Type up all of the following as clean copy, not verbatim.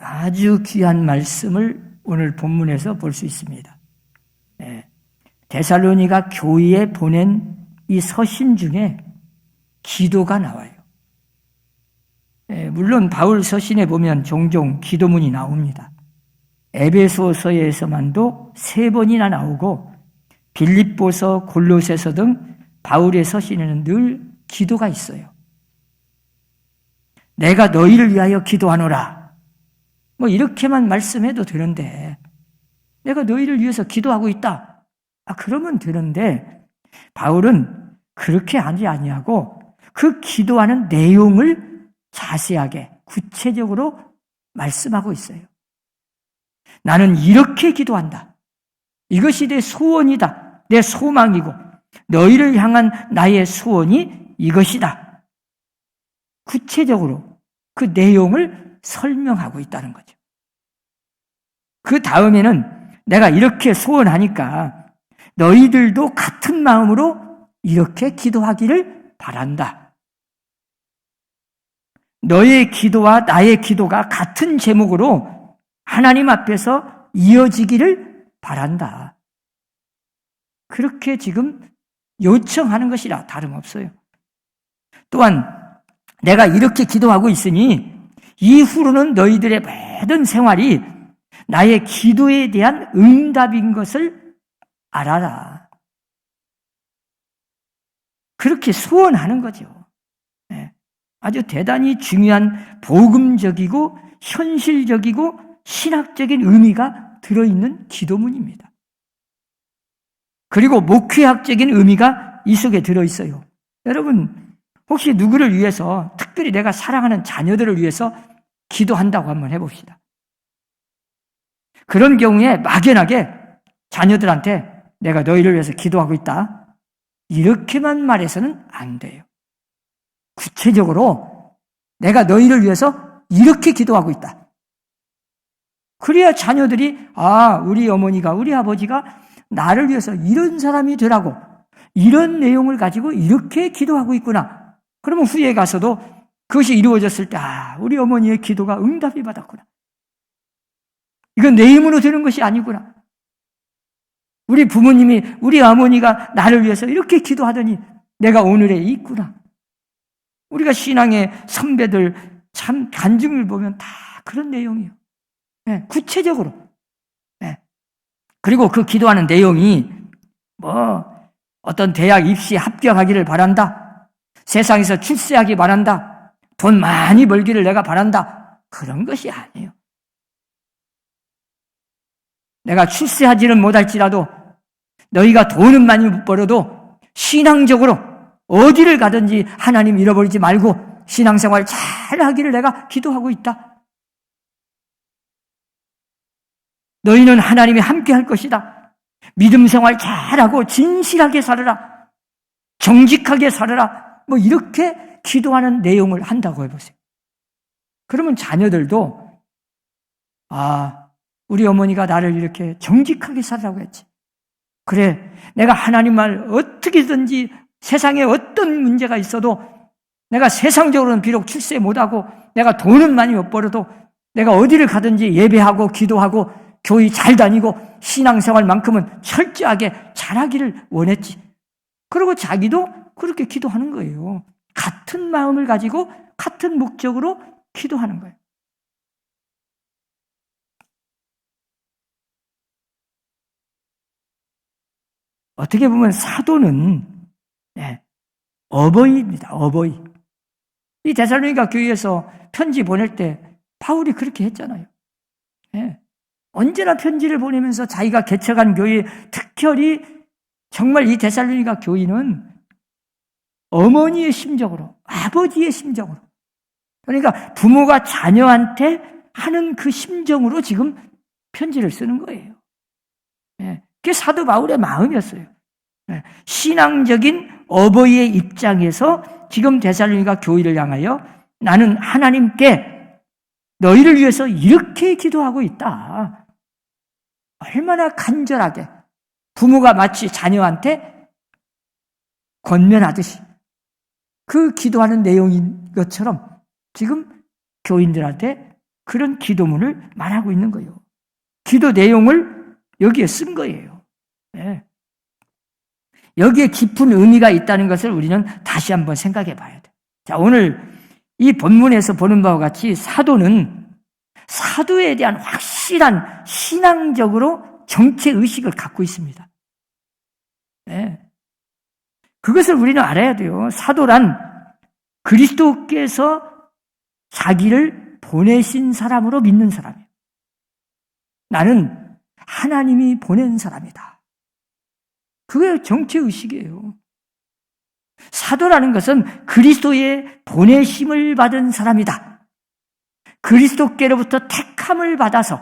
아주 귀한 말씀을 오늘 본문에서 볼 수 있습니다. 데살로니가 교회에 보낸 이 서신 중에 기도가 나와요. 물론 바울 서신에 보면 종종 기도문이 나옵니다. 에베소서에서만도 3번이나 나오고 빌립보서, 골로새서 등 바울의 서신에는 늘 기도가 있어요. 내가 너희를 위하여 기도하노라. 이렇게만 말씀해도 되는데 내가 너희를 위해서 기도하고 있다. 그러면 되는데 바울은 그렇게 하지 아니하고 그 기도하는 내용을 자세하게 구체적으로 말씀하고 있어요. 나는 이렇게 기도한다. 이것이 내 소원이다. 내 소망이고 너희를 향한 나의 소원이 이것이다. 구체적으로 그 내용을 설명하고 있다는 거죠. 그 다음에는 내가 이렇게 소원하니까 너희들도 같은 마음으로 이렇게 기도하기를 바란다. 너의 기도와 나의 기도가 같은 제목으로 하나님 앞에서 이어지기를 바란다. 그렇게 지금 요청하는 것이라 다름없어요. 또한 내가 이렇게 기도하고 있으니 이후로는 너희들의 모든 생활이 나의 기도에 대한 응답인 것을 알아라. 그렇게 소원하는 거죠. 아주 대단히 중요한 복음적이고 현실적이고 신학적인 의미가 들어있는 기도문입니다. 그리고 목회학적인 의미가 이 속에 들어있어요. 여러분, 혹시 누구를 위해서, 특별히 내가 사랑하는 자녀들을 위해서 기도한다고 한번 해봅시다. 그런 경우에 막연하게 자녀들한테 내가 너희를 위해서 기도하고 있다. 이렇게만 말해서는 안 돼요. 구체적으로 내가 너희를 위해서 이렇게 기도하고 있다. 그래야 자녀들이 우리 어머니가, 우리 아버지가 나를 위해서 이런 사람이 되라고 이런 내용을 가지고 이렇게 기도하고 있구나. 그러면 후에 가서도 그것이 이루어졌을 때 우리 어머니의 기도가 응답이 받았구나. 이건 내 힘으로 되는 것이 아니구나. 우리 부모님이, 우리 어머니가 나를 위해서 이렇게 기도하더니 내가 오늘에 있구나. 우리가 신앙의 선배들 참 간증을 보면 다 그런 내용이에요. 구체적으로. 그리고 그 기도하는 내용이 어떤 대학 입시에 합격하기를 바란다. 세상에서 출세하기 바란다. 돈 많이 벌기를 내가 바란다. 그런 것이 아니에요. 내가 출세하지는 못할지라도 너희가 돈은 많이 못 벌어도 신앙적으로 어디를 가든지 하나님 잃어버리지 말고 신앙생활 잘 하기를 내가 기도하고 있다. 너희는 하나님이 함께 할 것이다. 믿음 생활 잘하고 진실하게 살아라. 정직하게 살아라. 이렇게 기도하는 내용을 한다고 해보세요. 그러면 자녀들도 우리 어머니가 나를 이렇게 정직하게 살라고 했지. 그래, 내가 하나님 말 어떻게든지 세상에 어떤 문제가 있어도 내가 세상적으로는 비록 출세 못하고 내가 돈은 많이 못 벌어도 내가 어디를 가든지 예배하고 기도하고 교회 잘 다니고 신앙생활만큼은 철저하게 잘하기를 원했지. 그리고 자기도 그렇게 기도하는 거예요. 같은 마음을 가지고 같은 목적으로 기도하는 거예요. 어떻게 보면 사도는 어버이입니다. 어버이. 이 데살로니가 교회에서 편지 보낼 때 바울이 그렇게 했잖아요. 언제나 편지를 보내면서 자기가 개척한 교회, 특별히 정말 이 데살로니가 교회는 어머니의 심정으로, 아버지의 심정으로, 그러니까 부모가 자녀한테 하는 그 심정으로 지금 편지를 쓰는 거예요. 그게 사도 바울의 마음이었어요. 신앙적인 어버이의 입장에서 지금 데살로니가 교회를 향하여 나는 하나님께 너희를 위해서 이렇게 기도하고 있다. 얼마나 간절하게 부모가 마치 자녀한테 권면하듯이 그 기도하는 내용인 것처럼 지금 교인들한테 그런 기도문을 말하고 있는 거예요. 기도 내용을 여기에 쓴 거예요. 네. 여기에 깊은 의미가 있다는 것을 우리는 다시 한번 생각해 봐야 돼. 자, 오늘 이 본문에서 보는 바와 같이 사도는 사도에 대한 확실한 신앙적으로 정체의식을 갖고 있습니다. 네. 그것을 우리는 알아야 돼요. 사도란 그리스도께서 자기를 보내신 사람으로 믿는 사람이에요. 나는 하나님이 보낸 사람이다. 그게 정체의식이에요. 사도라는 것은 그리스도의 보내심을 받은 사람이다. 그리스도께로부터 택함을 받아서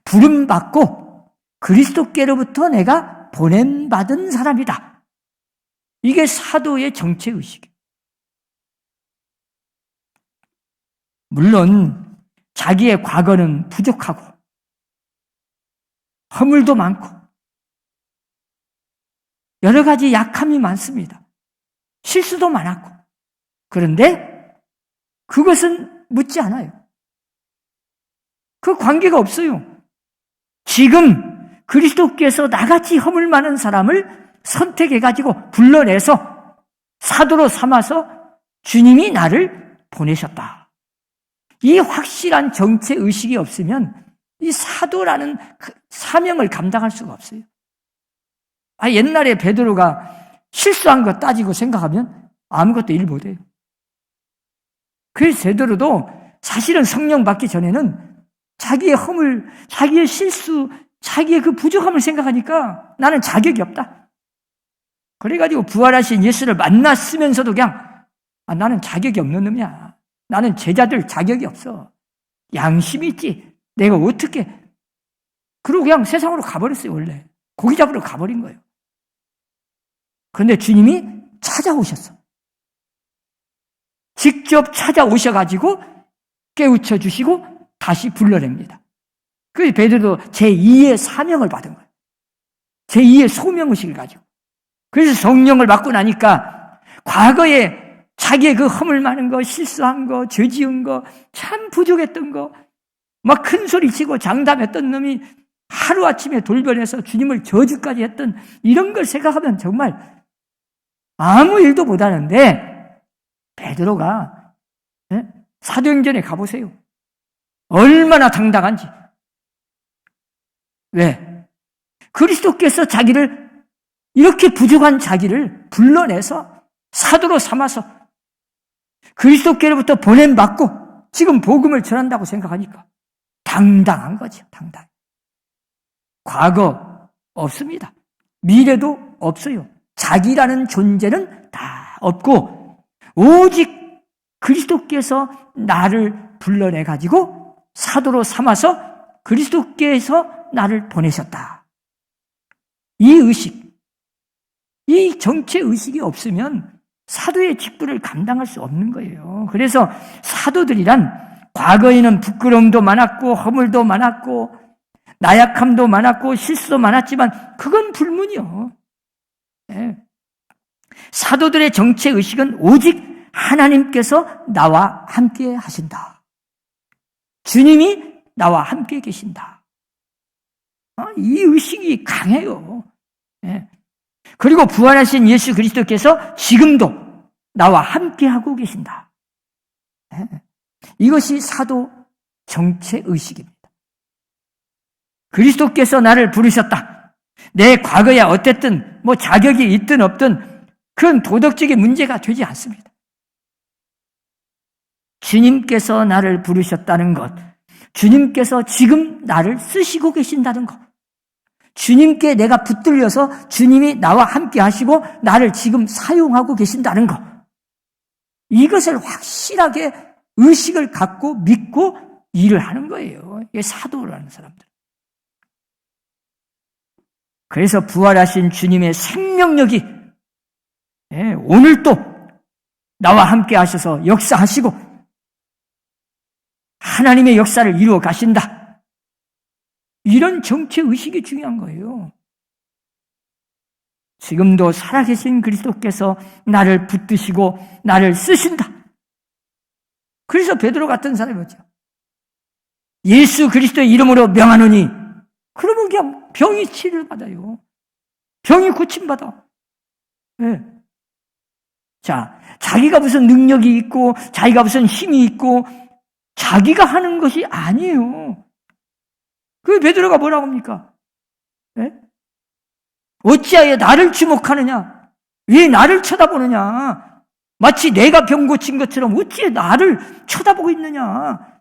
부름받고 그리스도께로부터 내가 보냄받은 사람이다. 이게 사도의 정체의식이에요. 물론 자기의 과거는 부족하고 허물도 많고 여러 가지 약함이 많습니다. 실수도 많았고. 그런데 그것은 묻지 않아요. 그 관계가 없어요. 지금 그리스도께서 나같이 허물 많은 사람을 선택해가지고 불러내서 사도로 삼아서 주님이 나를 보내셨다. 이 확실한 정체의식이 없으면 이 사도라는 그 사명을 감당할 수가 없어요. 옛날에 베드로가 실수한 거 따지고 생각하면 아무것도 일 못해요. 그래서 베드로도 사실은 성령 받기 전에는 자기의 허물, 자기의 실수, 자기의 그 부족함을 생각하니까 나는 자격이 없다. 그래가지고 부활하신 예수를 만났으면서도 그냥 나는 자격이 없는 놈이야. 나는 제자들 자격이 없어. 양심이 있지. 내가 어떻게. 그러고 그냥 세상으로 가버렸어요, 원래. 고기 잡으러 가버린 거예요. 그런데 주님이 찾아오셨어. 직접 찾아오셔가지고 깨우쳐 주시고 다시 불러냅니다. 그래서 베드로도 제2의 사명을 받은 거예요. 제2의 소명의식을 가지고. 그래서 성령을 받고 나니까 과거에 자기의 그 허물 많은 거, 실수한 거, 죄 지은 거, 참 부족했던 거, 막 큰 소리 치고 장담했던 놈이 하루아침에 돌변해서 주님을 저주까지 했던 이런 걸 생각하면 정말 아무 일도 못하는데 베드로가 사도행전에 가보세요. 얼마나 당당한지. 왜? 그리스도께서 자기를 이렇게 부족한 자기를 불러내서 사도로 삼아서 그리스도께로부터 보냄받고 지금 복음을 전한다고 생각하니까 당당한 거죠. 당당. 과거 없습니다. 미래도 없어요. 자기라는 존재는 다 없고 오직 그리스도께서 나를 불러내가지고 사도로 삼아서 그리스도께서 나를 보내셨다. 이 의식, 이 정체의식이 없으면 사도의 직분을 감당할 수 없는 거예요. 그래서 사도들이란 과거에는 부끄러움도 많았고 허물도 많았고 나약함도 많았고 실수도 많았지만 그건 불문이요. 네. 사도들의 정체의식은 오직 하나님께서 나와 함께 하신다. 주님이 나와 함께 계신다. 이 의식이 강해요. 네. 그리고 부활하신 예수 그리스도께서 지금도 나와 함께하고 계신다. 네. 이것이 사도 정체의식입니다. 그리스도께서 나를 부르셨다. 내 과거에 어땠든 뭐 자격이 있든 없든 그런 도덕적인 문제가 되지 않습니다. 주님께서 나를 부르셨다는 것, 주님께서 지금 나를 쓰시고 계신다는 것, 주님께 내가 붙들려서 주님이 나와 함께 하시고 나를 지금 사용하고 계신다는 것, 이것을 확실하게 의식을 갖고 믿고 일을 하는 거예요. 이게 사도라는 사람들. 그래서 부활하신 주님의 생명력이 오늘도 나와 함께 하셔서 역사하시고 하나님의 역사를 이루어 가신다. 이런 정체의식이 중요한 거예요. 지금도 살아계신 그리스도께서 나를 붙드시고 나를 쓰신다. 그래서 베드로 같은 사람이 뭐죠? 예수 그리스도의 이름으로 명하노니, 그러면 그냥 병이 치료를 받아요. 병이 고침받아. 네. 자, 자기가 무슨 능력이 있고 자기가 무슨 힘이 있고 자기가 하는 것이 아니에요. 그 베드로가 뭐라고 합니까? 네? 어찌하여 나를 주목하느냐? 왜 나를 쳐다보느냐? 마치 내가 병 고친 것처럼 어찌해 나를 쳐다보고 있느냐?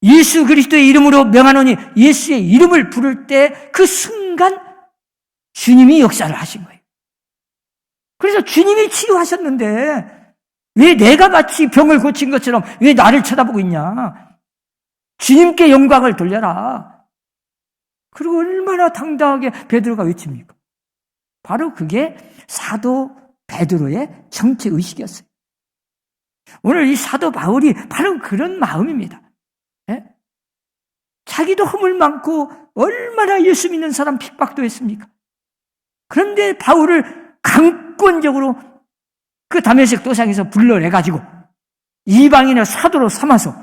예수 그리스도의 이름으로 명하노니, 예수의 이름을 부를 때 그 순간 주님이 역사를 하신 거예요. 그래서 주님이 치유하셨는데 왜 내가 마치 병을 고친 것처럼 왜 나를 쳐다보고 있냐? 주님께 영광을 돌려라. 그리고 얼마나 당당하게 베드로가 외칩니까? 바로 그게 사도 베드로의 정체의식이었어요. 오늘 이 사도 바울이 바로 그런 마음입니다. 예? 자기도 허물 많고 얼마나 예수 믿는 사람 핍박도 했습니까? 그런데 바울을 강권적으로 그 다메섹 도상에서 불러내가지고 이방인을 사도로 삼아서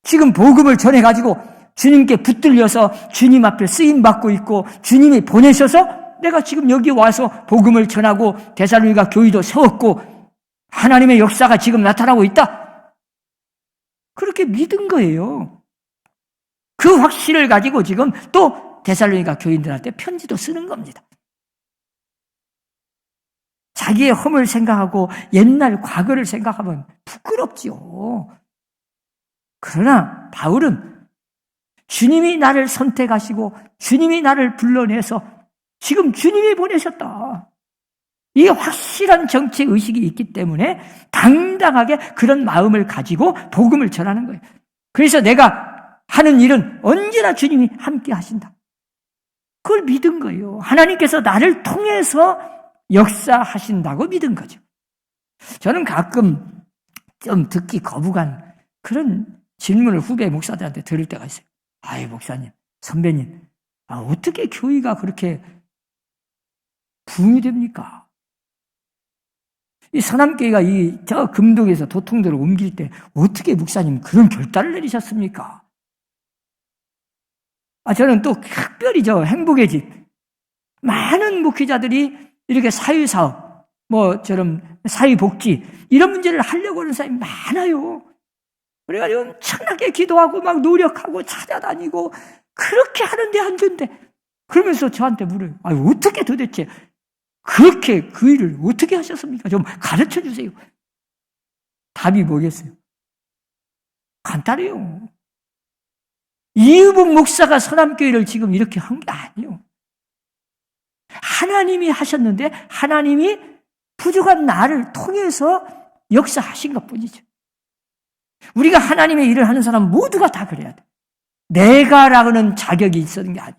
지금 복음을 전해가지고 주님께 붙들려서 주님 앞에 쓰임받고 있고 주님이 보내셔서 내가 지금 여기 와서 복음을 전하고 데살로니가 교회도 세웠고 하나님의 역사가 지금 나타나고 있다. 그렇게 믿은 거예요. 그 확신을 가지고 지금 또 데살로니가 교인들한테 편지도 쓰는 겁니다. 자기의 허물 생각하고 옛날 과거를 생각하면 부끄럽지요. 그러나 바울은 주님이 나를 선택하시고 주님이 나를 불러내서 지금 주님이 보내셨다. 이 확실한 정체의식이 있기 때문에 당당하게 그런 마음을 가지고 복음을 전하는 거예요. 그래서 내가 하는 일은 언제나 주님이 함께 하신다. 그걸 믿은 거예요. 하나님께서 나를 통해서 역사하신다고 믿은 거죠. 저는 가끔 좀 듣기 거부감 그런 질문을 후배 목사들한테 들을 때가 있어요. 아이, 목사님, 선배님, 어떻게 교회가 그렇게 부흥이 됩니까? 이 서남교회가 저 금동에서 도통도로 옮길 때 어떻게 목사님 그런 결단을 내리셨습니까? 저는 또 특별히 행복의 집, 많은 목회자들이 이렇게 사회사업, 저런 사회복지, 이런 문제를 하려고 하는 사람이 많아요. 그래가지고 엄청나게 기도하고 막 노력하고 찾아다니고 그렇게 하는데 안 된대. 그러면서 저한테 물어요. 어떻게 도대체 그렇게 그 일을 어떻게 하셨습니까? 좀 가르쳐 주세요. 답이 뭐겠어요? 간단해요. 이의복 목사가 서남교회를 지금 이렇게 한 게 아니에요. 하나님이 하셨는데 하나님이 부족한 나를 통해서 역사하신 것뿐이죠. 우리가 하나님의 일을 하는 사람 모두가 다 그래야 돼. 내가라고는 자격이 있었는 게 아니에요.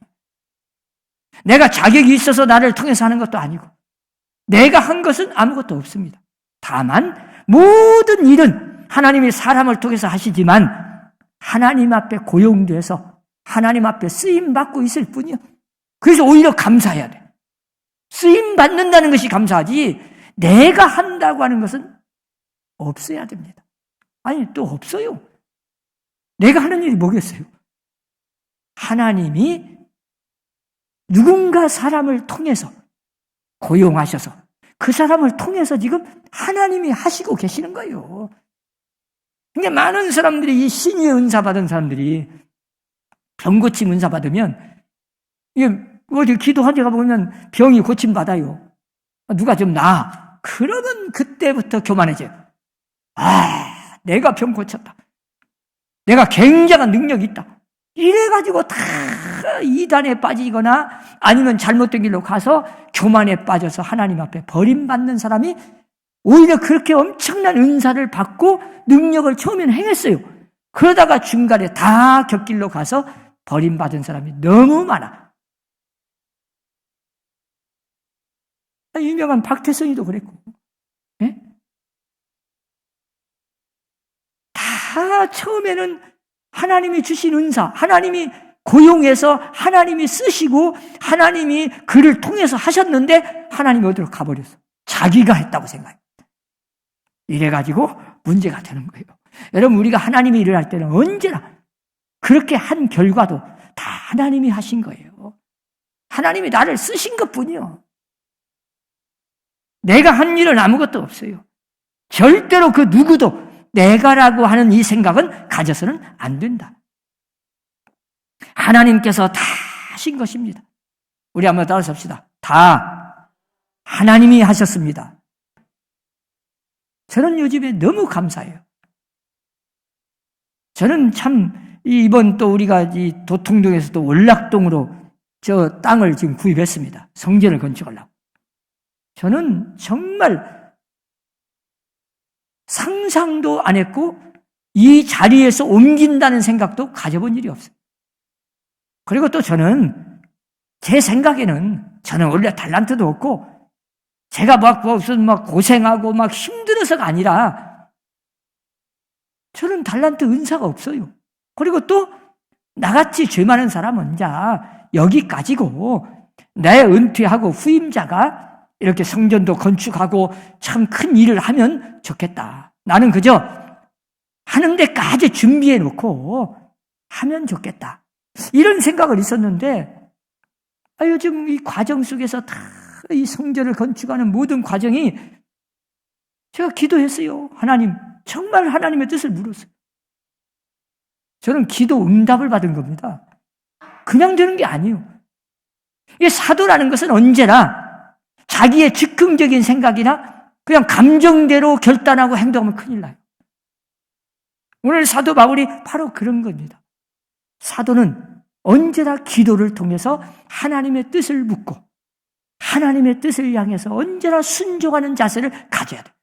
내가 자격이 있어서 나를 통해서 하는 것도 아니고 내가 한 것은 아무것도 없습니다. 다만 모든 일은 하나님이 사람을 통해서 하시지만 하나님 앞에 고용돼서 하나님 앞에 쓰임받고 있을 뿐이요. 그래서 오히려 감사해야 돼. 쓰임받는다는 것이 감사하지 내가 한다고 하는 것은 없어야 됩니다. 또 없어요. 내가 하는 일이 뭐겠어요? 하나님이 누군가 사람을 통해서 고용하셔서 그 사람을 통해서 지금 하나님이 하시고 계시는 거예요. 그러니까 많은 사람들이 이 신유의 은사 받은 사람들이 병고침 은사 받으면 어디 기도한 데가 보면 병이 고침 받아요. 누가 좀 나아. 그러면 그때부터 교만해져요. 내가 병 고쳤다. 내가 굉장한 능력이 있다. 이래가지고 다 이단에 빠지거나 아니면 잘못된 길로 가서 교만에 빠져서 하나님 앞에 버림받는 사람이 오히려 그렇게 엄청난 은사를 받고 능력을 처음에는 행했어요. 그러다가 중간에 다 곁길로 가서 버림받은 사람이 너무 많아. 유명한 박태선이도 그랬고, 네? 다 처음에는 하나님이 주신 은사, 하나님이 고용해서 하나님이 쓰시고 하나님이 그를 통해서 하셨는데 하나님이 어디로 가버렸어. 자기가 했다고 생각해. 이래가지고 문제가 되는 거예요. 여러분, 우리가 하나님의 일을 할 때는 언제나 그렇게 한 결과도 다 하나님이 하신 거예요. 하나님이 나를 쓰신 것뿐이요. 내가 한 일은 아무것도 없어요. 절대로 그 누구도 내가라고 하는 이 생각은 가져서는 안 된다. 하나님께서 다 하신 것입니다. 우리 한번 따라서 합시다. 다 하나님이 하셨습니다. 저는 요즘에 너무 감사해요. 저는 참 이번 또 우리가 이 도통동에서 또 월락동으로 저 땅을 지금 구입했습니다. 성전을 건축하려고. 저는 정말 상상도 안 했고 이 자리에서 옮긴다는 생각도 가져본 일이 없어요. 그리고 또 저는 제 생각에는 저는 원래 달란트도 없고 제가 무슨 고생하고 막 힘들어서가 아니라 저는 달란트 은사가 없어요. 그리고 또 나같이 죄 많은 사람은 자 여기까지고 내 은퇴하고 후임자가 이렇게 성전도 건축하고 참 큰 일을 하면 좋겠다. 나는 그저 하는 데까지 준비해 놓고 하면 좋겠다. 이런 생각을 있었는데 요즘 이 과정 속에서 다 이 성전을 건축하는 모든 과정이 제가 기도했어요. 하나님, 정말 하나님의 뜻을 물었어요. 저는 기도 응답을 받은 겁니다. 그냥 되는 게 아니에요. 이 사도라는 것은 언제나 자기의 즉흥적인 생각이나 그냥 감정대로 결단하고 행동하면 큰일 나요. 오늘 사도 바울이 바로 그런 겁니다. 사도는 언제나 기도를 통해서 하나님의 뜻을 묻고 하나님의 뜻을 향해서 언제나 순종하는 자세를 가져야 돼요.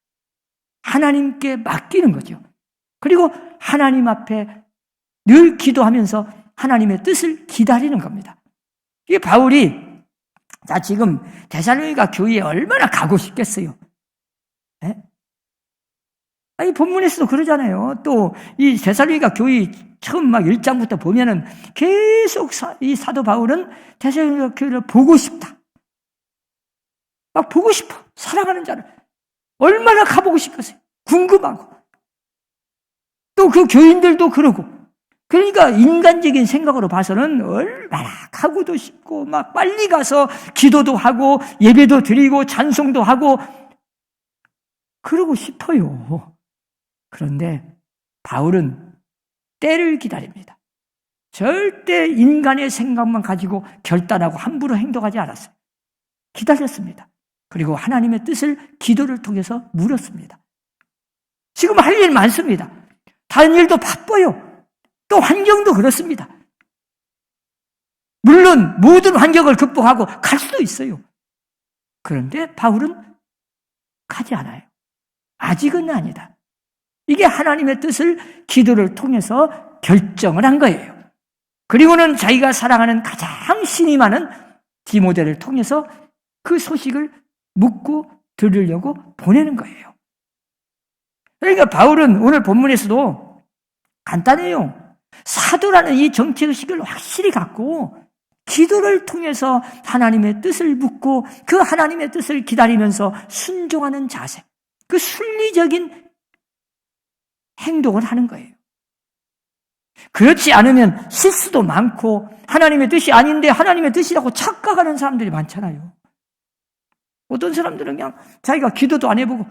하나님께 맡기는 거죠. 그리고 하나님 앞에 늘 기도하면서 하나님의 뜻을 기다리는 겁니다. 이게 바울이 자 지금 데살로니가 교회에 얼마나 가고 싶겠어요. 네? 아니 본문에서도 그러잖아요. 또 이 데살로니가 교회 처음 막 1장부터 보면은 계속 이 사도 바울은 데살로니가 교회를 보고 싶다. 막 보고 싶어. 사랑하는 자를. 얼마나 가보고 싶었어요. 궁금하고. 또 그 교인들도 그러고. 그러니까 인간적인 생각으로 봐서는 얼마나 가고도 싶고 막 빨리 가서 기도도 하고 예배도 드리고 찬송도 하고 그러고 싶어요. 그런데 바울은 때를 기다립니다. 절대 인간의 생각만 가지고 결단하고 함부로 행동하지 않았어요. 기다렸습니다. 그리고 하나님의 뜻을 기도를 통해서 물었습니다. 지금 할 일 많습니다. 다른 일도 바빠요. 또 환경도 그렇습니다. 물론 모든 환경을 극복하고 갈 수도 있어요. 그런데 바울은 가지 않아요. 아직은 아니다. 이게 하나님의 뜻을 기도를 통해서 결정을 한 거예요. 그리고는 자기가 사랑하는 가장 신이 많은 디모데를 통해서 그 소식을 묻고 들으려고 보내는 거예요. 그러니까 바울은 오늘 본문에서도 간단해요. 사도라는 이 정체의식을 확실히 갖고 기도를 통해서 하나님의 뜻을 묻고 그 하나님의 뜻을 기다리면서 순종하는 자세, 그 순리적인 행동을 하는 거예요. 그렇지 않으면 실수도 많고 하나님의 뜻이 아닌데 하나님의 뜻이라고 착각하는 사람들이 많잖아요. 어떤 사람들은 그냥 자기가 기도도 안 해보고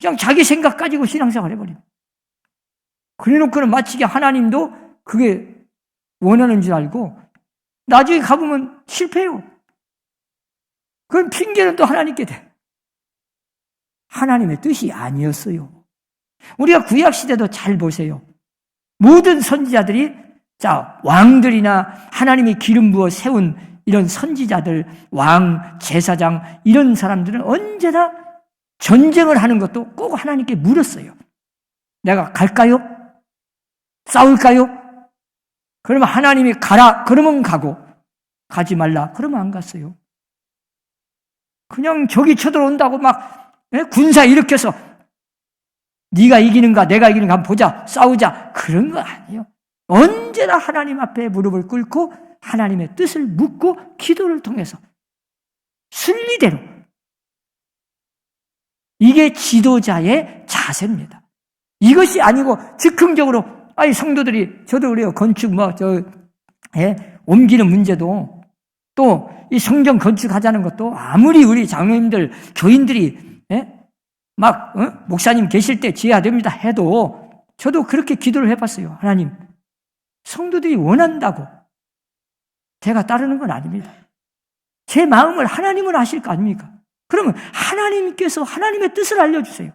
그냥 자기 생각 가지고 신앙생활 해버려요. 그래놓고는 마치 하나님도 그게 원하는 줄 알고 나중에 가보면 실패해요. 그건 핑계는 또 하나님께 돼. 하나님의 뜻이 아니었어요. 우리가 구약시대도 잘 보세요. 모든 선지자들이 왕들이나 하나님이 기름 부어 세운 이런 선지자들, 왕, 제사장 이런 사람들은 언제나 전쟁을 하는 것도 꼭 하나님께 물었어요. 내가 갈까요? 싸울까요? 그러면 하나님이 가라 그러면 가고 가지 말라 그러면 안 갔어요. 그냥 적이 쳐들어온다고 막 군사 일으켜서 네가 이기는가 내가 이기는가 한번 보자 싸우자 그런 거 아니에요. 언제나 하나님 앞에 무릎을 꿇고 하나님의 뜻을 묻고 기도를 통해서 순리대로 이게 지도자의 자세입니다. 이것이 아니고 즉흥적으로 성도들이 저도 그래요. 건축 옮기는 문제도 또 이 성전 건축하자는 것도 아무리 우리 장로님들 교인들이 목사님 계실 때 지어야 됩니다 해도 저도 그렇게 기도를 해봤어요. 하나님, 성도들이 원한다고 제가 따르는 건 아닙니다. 제 마음을 하나님은 아실 거 아닙니까? 그러면 하나님께서 하나님의 뜻을 알려주세요.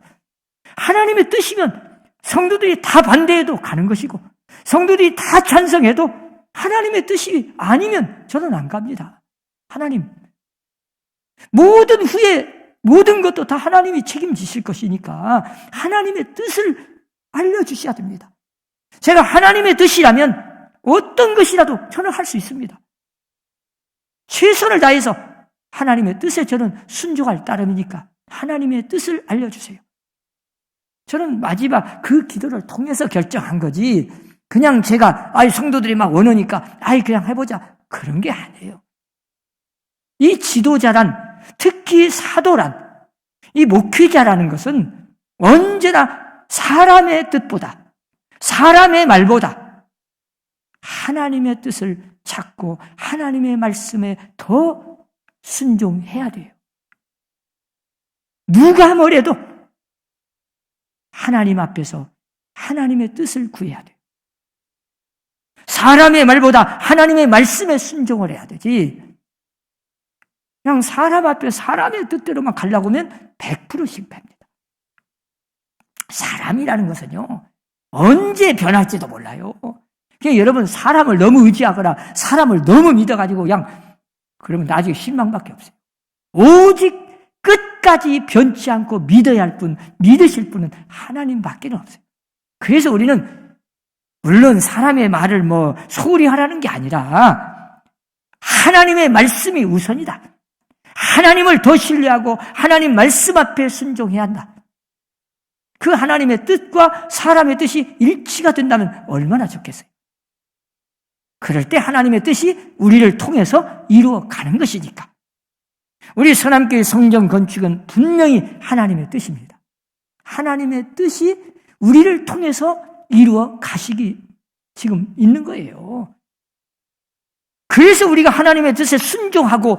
하나님의 뜻이면 성도들이 다 반대해도 가는 것이고 성도들이 다 찬성해도 하나님의 뜻이 아니면 저는 안 갑니다. 하나님, 모든 후에 모든 것도 다 하나님이 책임지실 것이니까 하나님의 뜻을 알려주셔야 됩니다. 제가 하나님의 뜻이라면 어떤 것이라도 저는 할 수 있습니다. 최선을 다해서 하나님의 뜻에 저는 순종할 따름이니까 하나님의 뜻을 알려주세요. 저는 마지막 그 기도를 통해서 결정한 거지 그냥 제가 성도들이 막 원하니까 그냥 해보자 그런 게 아니에요. 이 지도자란, 특히 사도란, 이 목회자라는 것은 언제나 사람의 뜻보다, 사람의 말보다 하나님의 뜻을 찾고 하나님의 말씀에 더 순종해야 돼요. 누가 뭐래도 하나님 앞에서 하나님의 뜻을 구해야 돼요. 사람의 말보다 하나님의 말씀에 순종을 해야 되지. 그냥 사람 앞에 사람의 뜻대로만 가려고 하면 100% 실패합니다. 사람이라는 것은요, 언제 변할지도 몰라요. 그러니까 여러분, 사람을 너무 의지하거나 사람을 너무 믿어가지고 그러면 나중에 실망밖에 없어요. 오직 끝까지 변치 않고 믿어야 할 분, 믿으실 분은 하나님밖에 없어요. 그래서 우리는 물론 사람의 말을 소홀히 하라는 게 아니라 하나님의 말씀이 우선이다. 하나님을 더 신뢰하고 하나님 말씀 앞에 순종해야 한다. 그 하나님의 뜻과 사람의 뜻이 일치가 된다면 얼마나 좋겠어요. 그럴 때 하나님의 뜻이 우리를 통해서 이루어가는 것이니까. 우리 선함교회 성전 건축은 분명히 하나님의 뜻입니다. 하나님의 뜻이 우리를 통해서 이루어 가시기 지금 있는 거예요. 그래서 우리가 하나님의 뜻에 순종하고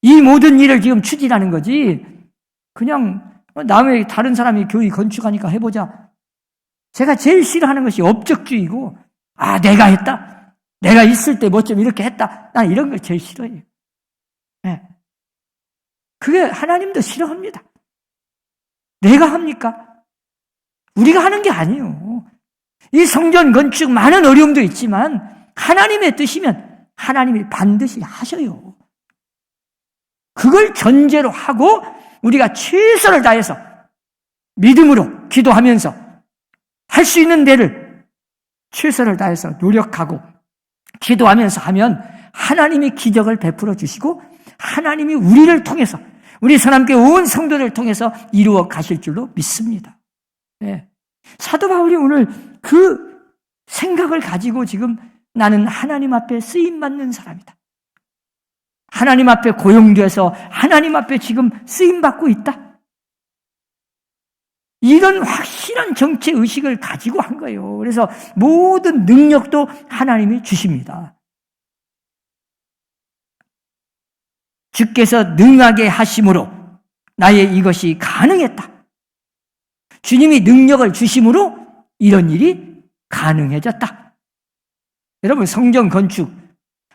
이 모든 일을 지금 추진하는 거지 그냥 남의 다른 사람이 교회 건축하니까 해보자. 제가 제일 싫어하는 것이 업적주의고 내가 했다. 내가 있을 때 뭐 좀 이렇게 했다. 난 이런 걸 제일 싫어해요. 네. 그게 하나님도 싫어합니다. 내가 합니까? 우리가 하는 게 아니에요. 이 성전 건축 많은 어려움도 있지만 하나님의 뜻이면 하나님이 반드시 하셔요. 그걸 전제로 하고 우리가 최선을 다해서 믿음으로 기도하면서 할 수 있는 데를 최선을 다해서 노력하고 기도하면서 하면 하나님이 기적을 베풀어 주시고 하나님이 우리를 통해서 우리 선함교회 온 성도들을 통해서 이루어 가실 줄로 믿습니다. 네. 사도 바울이 오늘 그 생각을 가지고 지금 나는 하나님 앞에 쓰임받는 사람이다. 하나님 앞에 고용돼서 하나님 앞에 지금 쓰임받고 있다. 이런 확실한 정체 의식을 가지고 한 거예요. 그래서 모든 능력도 하나님이 주십니다. 주께서 능하게 하심으로 나의 이것이 가능했다. 주님이 능력을 주심으로 이런 일이 가능해졌다. 여러분, 성전 건축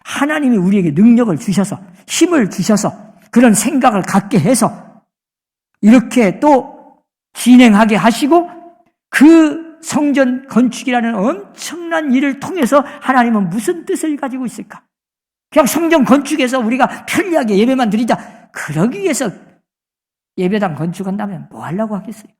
하나님이 우리에게 능력을 주셔서 힘을 주셔서 그런 생각을 갖게 해서 이렇게 또 진행하게 하시고 그 성전 건축이라는 엄청난 일을 통해서 하나님은 무슨 뜻을 가지고 있을까? 그냥 성전 건축에서 우리가 편리하게 예배만 드리자. 그러기 위해서 예배당 건축한다면 뭐 하려고 하겠어요?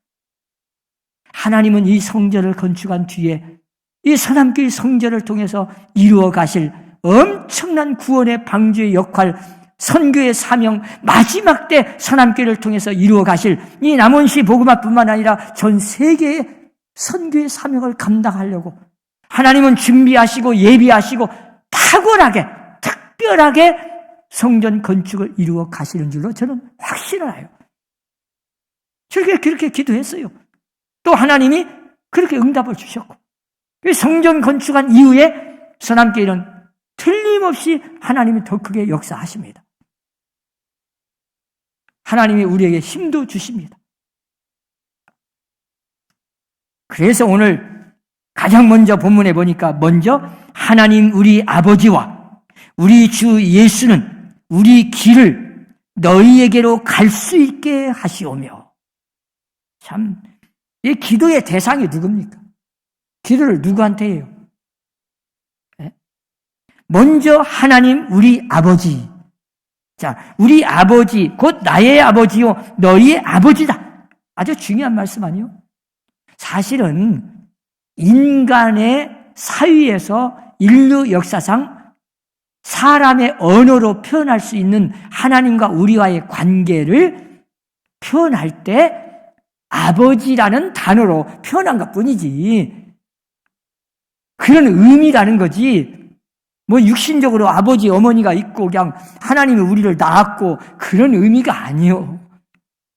하나님은 이 성전을 건축한 뒤에 이 선함교회 성전을 통해서 이루어 가실 엄청난 구원의 방주의 역할, 선교의 사명, 마지막 때 선함교회를 통해서 이루어 가실 이 남원시 복음화뿐만 아니라 전 세계의 선교의 사명을 감당하려고 하나님은 준비하시고 예비하시고 탁월하게 특별하게 성전 건축을 이루어 가시는 줄로 저는 확신을 해요. 저렇게 그렇게 기도했어요. 또 하나님이 그렇게 응답을 주셨고, 성전 건축한 이후에 서남교회는 틀림없이 하나님이 더 크게 역사하십니다. 하나님이 우리에게 힘도 주십니다. 그래서 오늘 가장 먼저 본문에 보니까 먼저 하나님 우리 아버지와 우리 주 예수는 우리 길을 너희에게로 갈 수 있게 하시오며. 참, 이 기도의 대상이 누굽니까? 기도를 누구한테 해요? 먼저 하나님 우리 아버지. 자, 우리 아버지, 곧 나의 아버지요, 너희의 아버지다. 아주 중요한 말씀 아니요? 사실은 인간의 사위에서 인류 역사상 사람의 언어로 표현할 수 있는 하나님과 우리와의 관계를 표현할 때 아버지라는 단어로 표현한 것 뿐이지, 그런 의미라는 거지, 뭐 육신적으로 아버지, 어머니가 있고 그냥 하나님이 우리를 낳았고 그런 의미가 아니요.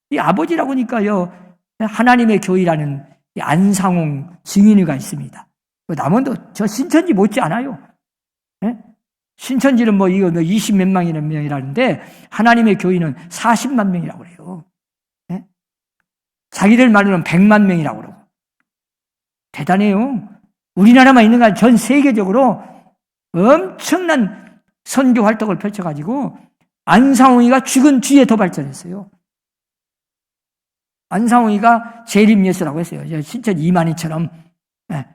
이 아버지라고 하니까요, 하나님의 교회라는 안상홍 증인이가 있습니다. 남원도 저 신천지 못지 않아요. 네? 신천지는 뭐 이거 20몇 만이라는 명이라는데 하나님의 교회는 40만 명이라고 그래요. 네? 자기들 말로는 100만 명이라고 그러고. 대단해요. 우리나라만 있는 게 아니라 전 세계적으로 엄청난 선교 활동을 펼쳐가지고 안상홍이가 죽은 뒤에 더 발전했어요. 안상홍이가 재림예수라고 했어요. 신천 이만희처럼. 네.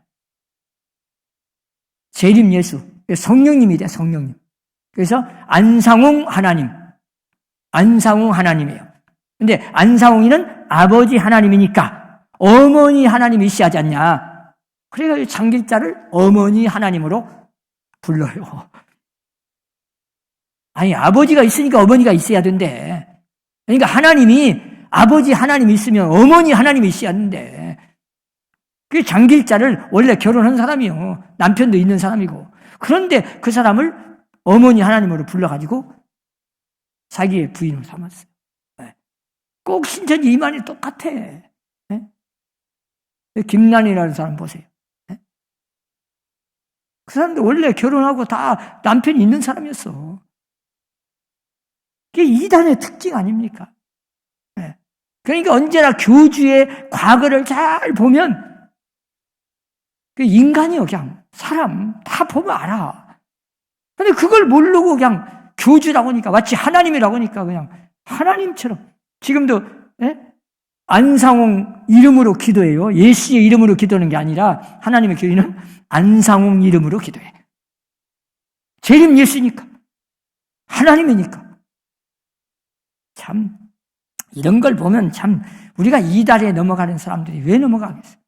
재림예수. 성령님이 돼, 성령님. 그래서 안상홍 하나님. 안상홍 하나님이에요. 근데 안상홍이는 아버지 하나님이니까 어머니 하나님이 있어야지 않냐. 그래서 장길자를 어머니 하나님으로 불러요. 아니, 아버지가 있으니까 어머니가 있어야 된대. 그러니까 하나님이, 아버지 하나님이 있으면 어머니 하나님이 있어야 하는데, 그 장길자를 원래 결혼한 사람이요. 남편도 있는 사람이고. 그런데 그 사람을 어머니 하나님으로 불러가지고 자기의 부인을 삼았어요. 꼭 신천지 이만이 똑같아. 김난이라는 사람 보세요. 그 사람도 원래 결혼하고 다 남편이 있는 사람이었어. 그게 이단의 특징 아닙니까? 그러니까 언제나 교주의 과거를 잘 보면 인간이요, 그냥 사람 다 보면 알아. 근데 그걸 모르고 그냥 교주라고 하니까, 마치 하나님이라고 하니까 그냥 하나님처럼. 지금도 안상홍 이름으로 기도해요. 예수의 이름으로 기도하는 게 아니라 하나님의 교회는 안상홍 이름으로 기도해. 재림 예수니까, 하나님이니까. 참 이런 걸 보면 참 우리가 이단에 넘어가는 사람들이 왜 넘어가겠어요?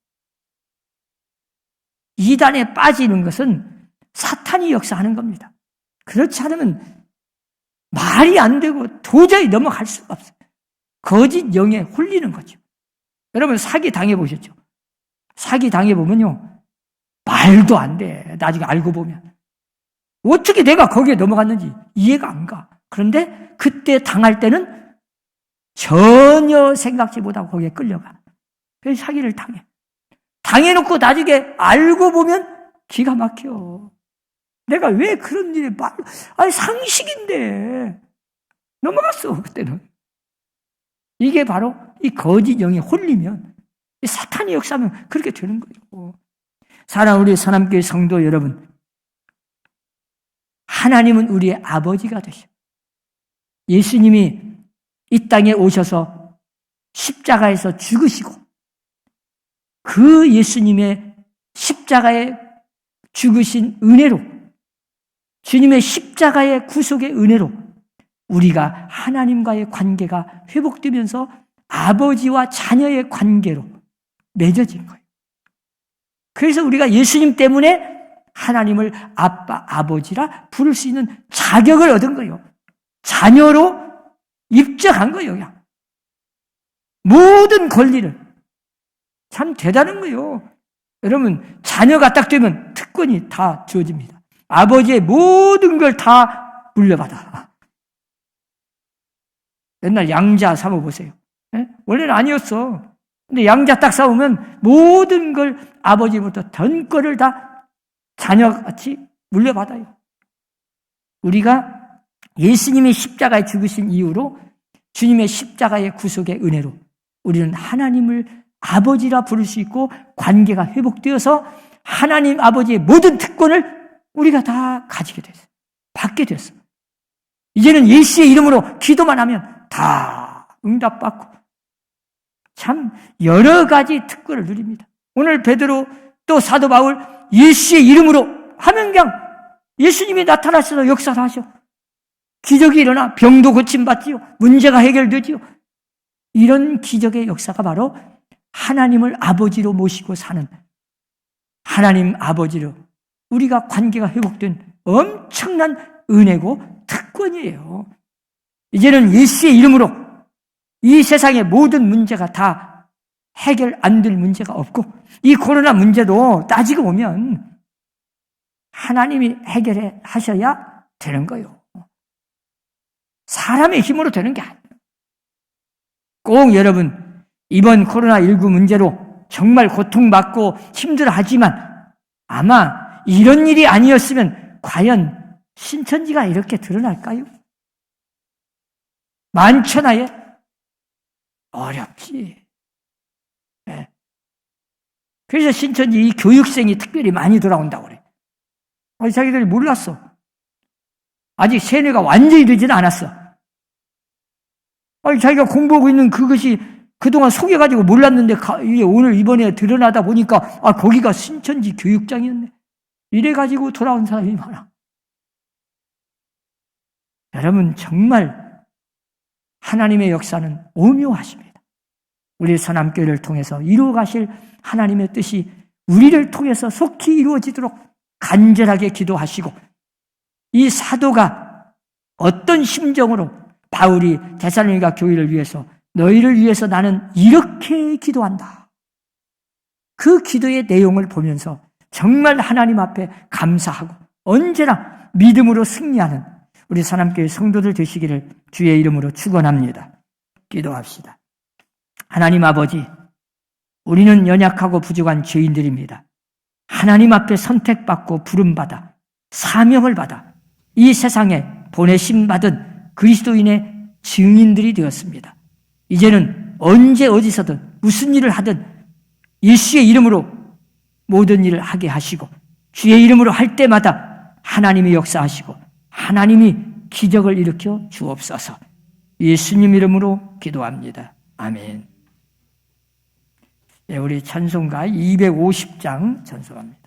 이단에 빠지는 것은 사탄이 역사하는 겁니다. 그렇지 않으면 말이 안 되고 도저히 넘어갈 수가 없어요. 거짓 영에 홀리는 거죠. 여러분 사기 당해보셨죠? 사기 당해보면요, 말도 안 돼. 나중에 알고 보면. 어떻게 내가 거기에 넘어갔는지 이해가 안 가. 그런데 그때 당할 때는 전혀 생각지 못하고 거기에 끌려가. 그래서 사기를 당해. 당해놓고 나중에 알고 보면 기가 막혀. 내가 왜 그런 일에 아니 상식인데 넘어갔어 그때는. 이게 바로 이 거짓 영에 홀리면, 이 사탄이 역사하면 그렇게 되는 거예요. 사랑하는 우리 서남교회 성도 여러분, 하나님은 우리의 아버지가 되셔. 예수님이 이 땅에 오셔서 십자가에서 죽으시고, 그 예수님의 십자가에 죽으신 은혜로, 주님의 십자가의 구속의 은혜로 우리가 하나님과의 관계가 회복되면서 아버지와 자녀의 관계로 맺어진 거예요. 그래서 우리가 예수님 때문에 하나님을 아빠, 아버지라 부를 수 있는 자격을 얻은 거예요. 자녀로 입적한 거예요. 그냥. 모든 권리를. 참 대단한 거예요. 여러분, 자녀가 딱 되면 특권이 다 주어집니다. 아버지의 모든 걸 다 물려받아. 옛날 양자 삼어 보세요. 원래는 아니었어. 근데 양자 딱 싸우면 모든 걸 아버지부터 전 거를 다 자녀같이 물려받아요. 우리가 예수님이 십자가에 죽으신 이후로 주님의 십자가의 구속의 은혜로 우리는 하나님을 아버지라 부를 수 있고 관계가 회복되어서 하나님 아버지의 모든 특권을 우리가 다 가지게 됐어요. 받게 됐어요. 이제는 예수의 이름으로 기도만 하면 다 응답받고 참 여러 가지 특권을 누립니다. 오늘 베드로 또 사도 바울 예수의 이름으로 하면 그냥 예수님이 나타나셔서 역사를 하셔. 기적이 일어나 병도 고침받지요. 문제가 해결되지요. 이런 기적의 역사가 바로 하나님을 아버지로 모시고 사는 하나님 아버지로 우리가 관계가 회복된 엄청난 은혜고 특권이에요. 이제는 예수의 이름으로 이 세상의 모든 문제가 다 해결 안 될 문제가 없고 이 코로나 문제도 따지고 보면 하나님이 해결해 하셔야 되는 거예요. 사람의 힘으로 되는 게 아니에요. 꼭 여러분 이번 코로나19 문제로 정말 고통받고 힘들어하지만 아마 이런 일이 아니었으면 과연 신천지가 이렇게 드러날까요? 만천하에 어렵지. 네. 그래서 신천지 이 교육생이 특별히 많이 돌아온다고 그래. 자기들이 몰랐어. 아직 세뇌가 완전히 되지는 않았어. 자기가 공부하고 있는 그것이 그동안 속여가지고 몰랐는데 오늘 이번에 드러나다 보니까 거기가 신천지 교육장이었네. 이래가지고 돌아온 사람이 많아. 여러분 정말 하나님의 역사는 오묘하십니다. 우리 서남교회를 통해서 이루어가실 하나님의 뜻이 우리를 통해서 속히 이루어지도록 간절하게 기도하시고 이 사도가 어떤 심정으로 바울이 데살로니가 교회를 위해서 너희를 위해서 나는 이렇게 기도한다. 그 기도의 내용을 보면서 정말 하나님 앞에 감사하고 언제나 믿음으로 승리하는 우리 서남교회 성도들 되시기를 주의 이름으로 축원합니다. 기도합시다. 하나님 아버지, 우리는 연약하고 부족한 죄인들입니다. 하나님 앞에 선택받고 부름받아 사명을 받아 이 세상에 보내심 받은 그리스도인의 증인들이 되었습니다. 이제는 언제 어디서든 무슨 일을 하든 예수의 이름으로 모든 일을 하게 하시고 주의 이름으로 할 때마다 하나님이 역사하시고 하나님이 기적을 일으켜 주옵소서. 예수님 이름으로 기도합니다. 아멘. 우리 찬송가 250장 찬송합니다.